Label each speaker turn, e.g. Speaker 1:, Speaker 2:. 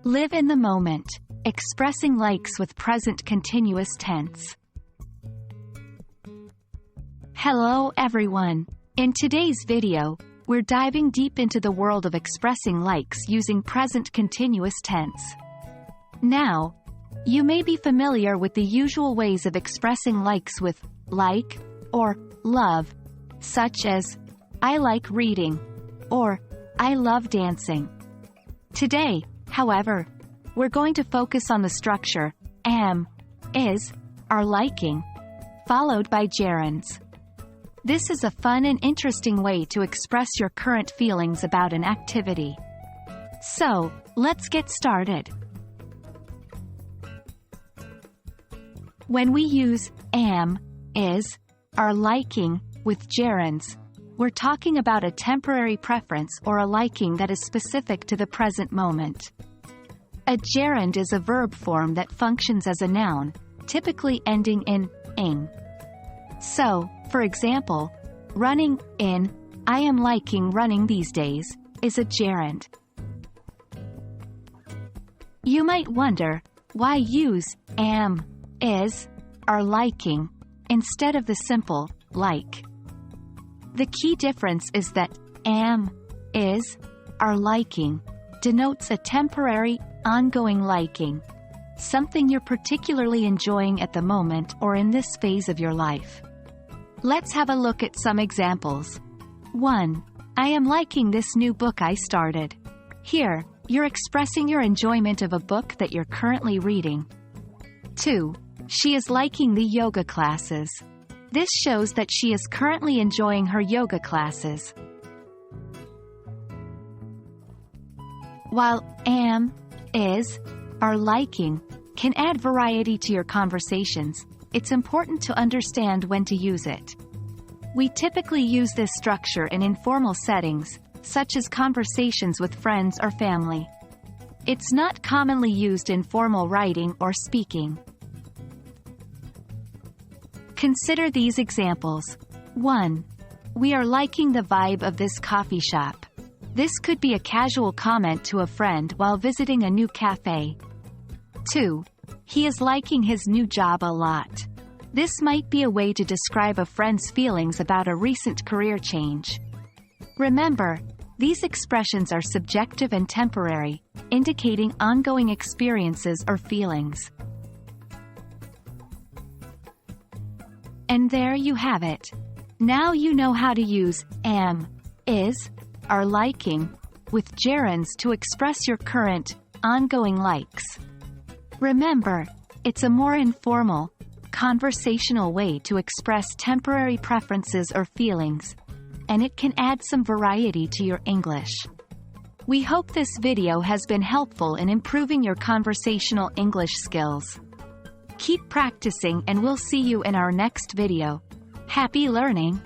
Speaker 1: Live in the moment, expressing likes with present continuous tense. Hello everyone. In today's video, we're diving deep into the world of expressing likes using present continuous tense. Now, you may be familiar with the usual ways of expressing likes with like or love, such as I like reading or I love dancing. Today, however, we're going to focus on the structure am, is, are liking, followed by gerunds. This is a fun and interesting way to express your current feelings about an activity. So, let's get started. When we use am, is, are liking with gerunds, we're talking about a temporary preference or a liking that is specific to the present moment. A gerund is a verb form that functions as a noun, typically ending in ing. So, for example, running in, I am liking running these days, is a gerund. You might wonder, why use am, is, are liking, instead of the simple like? The key difference is that am, is, are liking denotes a temporary, ongoing liking, something you're particularly enjoying at the moment or in this phase of your life. Let's have a look at some examples. 1. I am liking this new book I started. Here, you're expressing your enjoyment of a book that you're currently reading. 2. She is liking the yoga classes. This shows that she is currently enjoying her yoga classes. While am, is, are liking can add variety to your conversations, it's important to understand when to use it. We typically use this structure in informal settings, such as conversations with friends or family. It's not commonly used in formal writing or speaking. Consider these examples. 1. We are liking the vibe of this coffee shop. This could be a casual comment to a friend while visiting a new cafe. 2. He is liking his new job a lot. This might be a way to describe a friend's feelings about a recent career change. Remember, these expressions are subjective and temporary, indicating ongoing experiences or feelings. And there you have it. Now you know how to use am, is, are liking with gerunds to express your current, ongoing likes. Remember, it's a more informal, conversational way to express temporary preferences or feelings, and it can add some variety to your English. We hope this video has been helpful in improving your conversational English skills. Keep practicing and we'll see you in our next video. Happy learning!